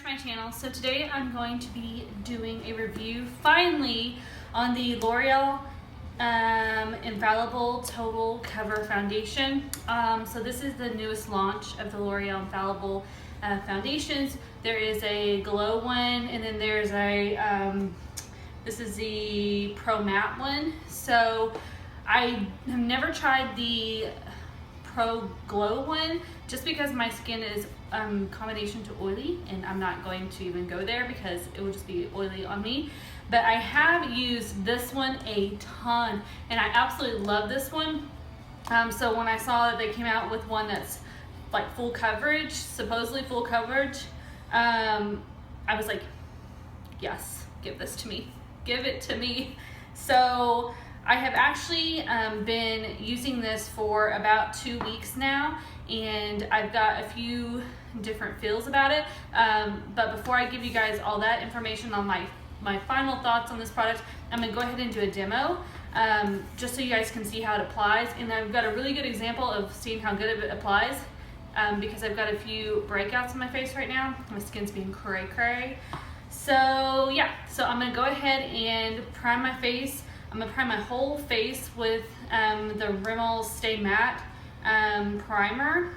to my channel. So today I'm going to be doing a review finally on the L'Oreal Infallible Total Cover Foundation. So this is the newest launch of the L'Oreal Infallible foundations. There is a glow one, and then there's a this is the Pro Matte one. So I have never tried the Pro Glow one just because my skin is combination to oily, and I'm not going to even go there because it would just be oily on me. But I have used this one a ton, and I absolutely love this one. So when I saw that they came out with one that's like full coverage, supposedly full coverage, I was like, yes, give this to me, give it to me. So I have actually been using this for about 2 weeks now, and I've got a few different feels about it. But before I give you guys all that information on my final thoughts on this product, I'm gonna go ahead and do a demo just so you guys can see how it applies. And I've got a really good example of seeing how good it applies because I've got a few breakouts on my face right now. My skin's being cray cray. So yeah, so I'm gonna go ahead and prime my face. I'm gonna prime my whole face with the Rimmel Stay Matte primer,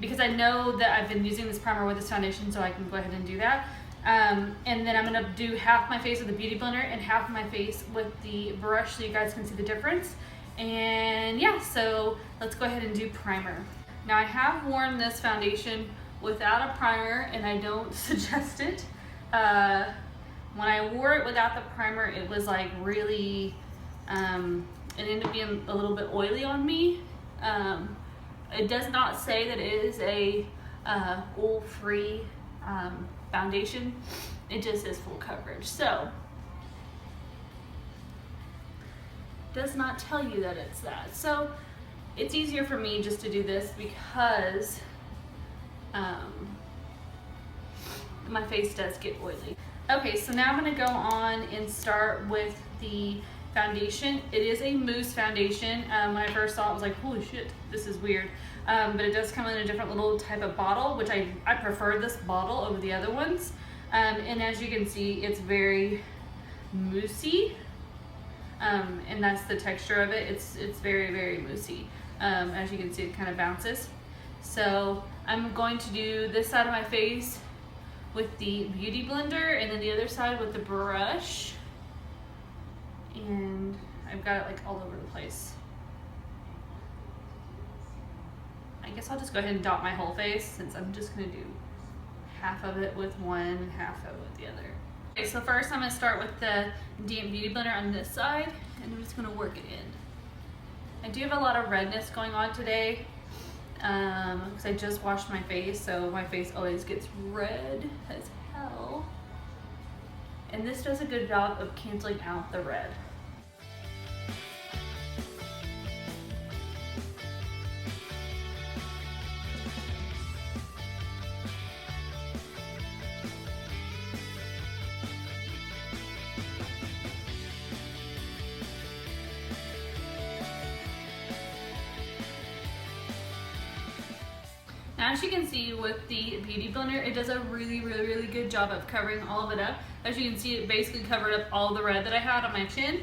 because I know that I've been using this primer with this foundation, so I can go ahead and do that. And then I'm gonna do half my face with the Beauty Blender and half my face with the brush so you guys can see the difference. And yeah, so let's go ahead and do primer. Now I have worn this foundation without a primer, and I don't suggest it. When I wore it without the primer, it was like really, it ended up being a little bit oily on me. It does not say that it is a oil-free foundation. It just says full coverage. So, it does not tell you that it's that. So, it's easier for me just to do this because my face does get oily. Okay, so now I'm gonna go on and start with the foundation. It is a mousse foundation. When I first saw it, I was like, holy shit, this is weird. But it does come in a different little type of bottle, which I prefer this bottle over the other ones. And as you can see, it's very moussey. And that's the texture of it. It's very, very moussey. As you can see, it kind of bounces. So I'm going to do this side of my face with the Beauty Blender, and then the other side with the brush. And I've got it like all over the place. I guess I'll just go ahead and dot my whole face, since I'm just gonna do half of it with one and half of it with the other. Okay, so first I'm gonna start with the Beauty Blender on this side, and I'm just gonna work it in. I do have a lot of redness going on today, because I just washed my face, so my face always gets red as hell. And this does a good job of canceling out the red. Now, as you can see with the Beauty Blender, it does a really, really, really good job of covering all of it up. As you can see, it basically covered up all the red that I had on my chin.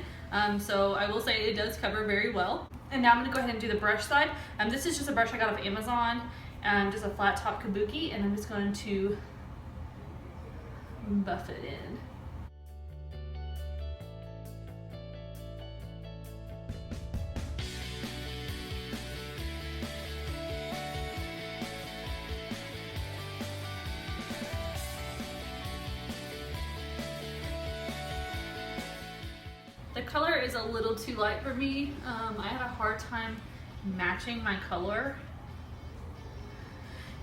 So I will say it does cover very well. And now I'm gonna go ahead and do the brush side. This is just a brush I got off Amazon, just a flat top kabuki, and I'm just going to buff it in. The color is a little too light for me. I had a hard time matching my color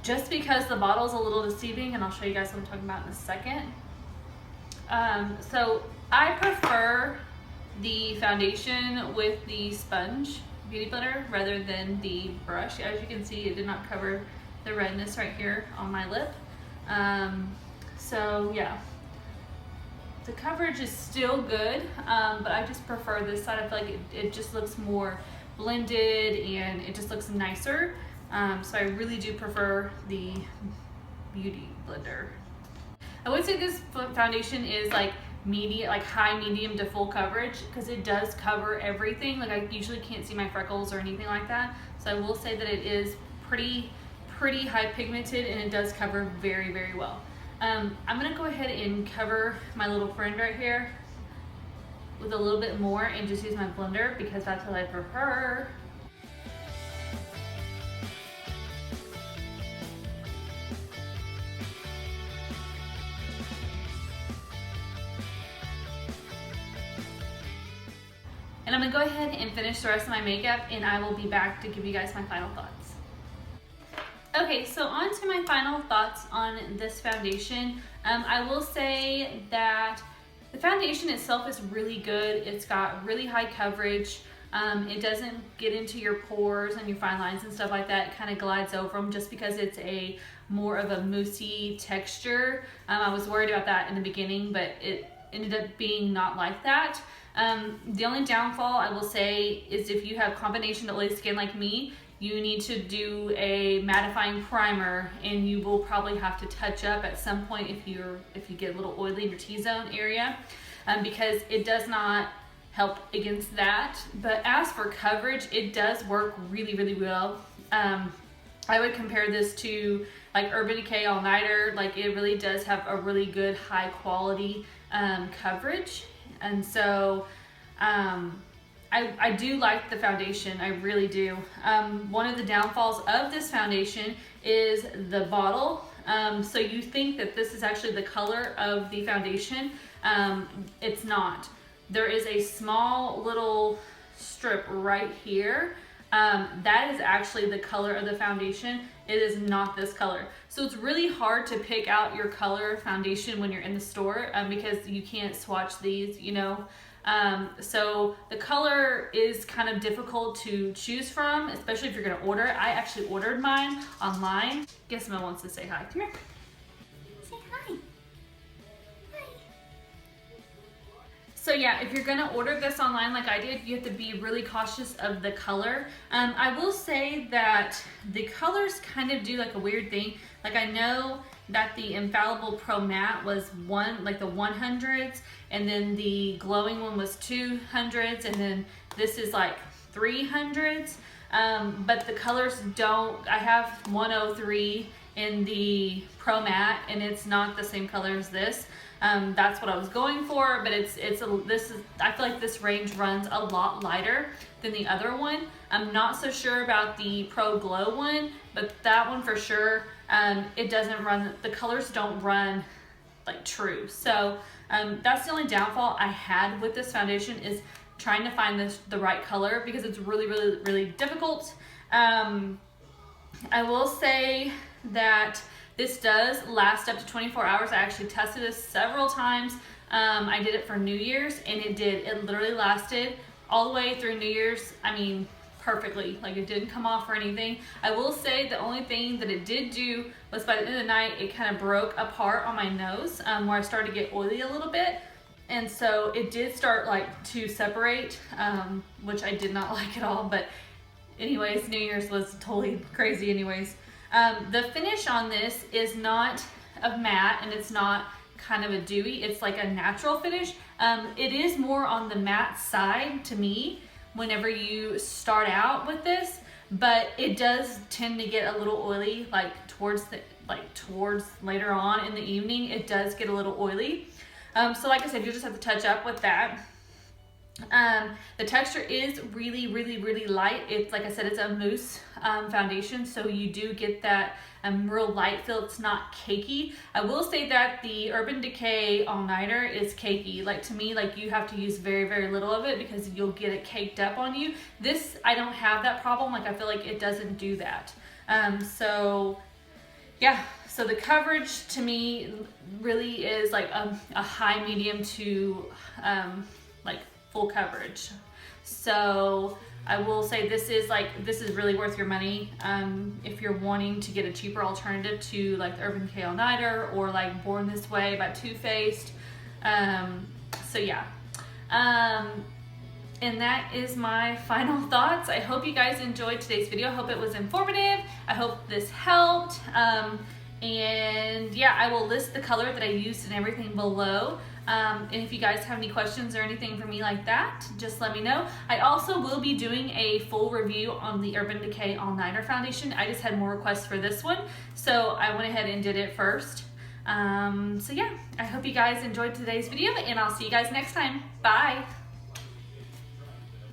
just because the bottle is a little deceiving, and I'll show you guys what I'm talking about in a second. So I prefer the foundation with the sponge Beauty Blender rather than the brush. As you can see, it did not cover the redness right here on my lip. So yeah. The coverage is still good, but I just prefer this side. I feel like it just looks more blended and it just looks nicer. So I really do prefer the Beauty Blender. I would say this foundation is like medium, like high medium to full coverage, because it does cover everything. Like I usually can't see my freckles or anything like that, so I will say that it is pretty high pigmented, and it does cover very, very well. I'm gonna go ahead and cover my little friend right here with a little bit more and just use my blender, because that's what I prefer. And I'm gonna go ahead and finish the rest of my makeup, and I will be back to give you guys my final thoughts. Okay, so on to my final thoughts on this foundation. I will say that the foundation itself is really good. It's got really high coverage. It doesn't get into your pores and your fine lines and stuff like that. It kind of glides over them just because it's a more of a moussey texture. I was worried about that in the beginning, but it ended up being not like that. The only downfall I will say is if you have combination oily skin like me, you need to do a mattifying primer, and you will probably have to touch up at some point if you get a little oily in your T-zone area, because it does not help against that. But as for coverage, it does work really, really well. I would compare this to like Urban Decay All Nighter. Like it really does have a really good high quality coverage, and so I do like the foundation, I really do. One of the downfalls of this foundation is the bottle. So you think that this is actually the color of the foundation. It's not. There is a small little strip right here. That is actually the color of the foundation. It is not this color. So it's really hard to pick out your color foundation when you're in the store, because you can't swatch these, you know. So the color is kind of difficult to choose from, especially if you're gonna order it. I actually ordered mine online. Guess someone wants to say hi. Come here. Say hi. Hi. So yeah, if you're gonna order this online like I did, you have to be really cautious of the color. I will say that the colors kind of do like a weird thing. Like I know that the Infallible Pro Matte was like the 100s, and then the glowing one was 200s, and then this is like 300s. But the colors don't. I have 103 in the Pro Matte, and it's not the same color as this. That's what I was going for, but I feel like this range runs a lot lighter than the other one. I'm not so sure about the Pro Glow one, but that one for sure, it doesn't run, the colors don't run like true. So that's the only downfall I had with this foundation, is trying to find the right color, because it's really, really, really difficult. I will say that this does last up to 24 hours. I actually tested this several times. I did it for New Year's, and it literally lasted all the way through New Year's. I mean, perfectly. Like it didn't come off or anything. I will say the only thing that it did do was by the end of the night, it kind of broke apart on my nose, where I started to get oily a little bit. And so it did start like to separate, which I did not like at all. But anyways, New Year's was totally crazy anyways. The finish on this is not a matte, and it's not kind of a dewy. It's like a natural finish. It is more on the matte side to me whenever you start out with this, but it does tend to get a little oily like towards later on in the evening. It does get a little oily. So like I said, you just have to touch up with that. The texture is really, really, really light. It's like I said, it's a mousse foundation, so you do get that real light feel. It's not cakey. I will say that the Urban Decay All Nighter is cakey. Like to me, like you have to use very, very little of it, because you'll get it caked up on you. This, I don't have that problem. Like I feel like it doesn't do that. So yeah, so the coverage to me really is like a high medium to like full coverage. So I will say this is really worth your money if you're wanting to get a cheaper alternative to like the Urban Decay All Nighter or like Born This Way by Too Faced. So yeah, and that is my final thoughts. I hope you guys enjoyed today's video. I hope it was informative. I hope this helped. And yeah, I will list the color that I used and everything below. And if you guys have any questions or anything for me like that, just let me know. I also will be doing a full review on the Urban Decay All Nighter Foundation. I just had more requests for this one, so I went ahead and did it first. So yeah, I hope you guys enjoyed today's video, and I'll see you guys next time. Bye!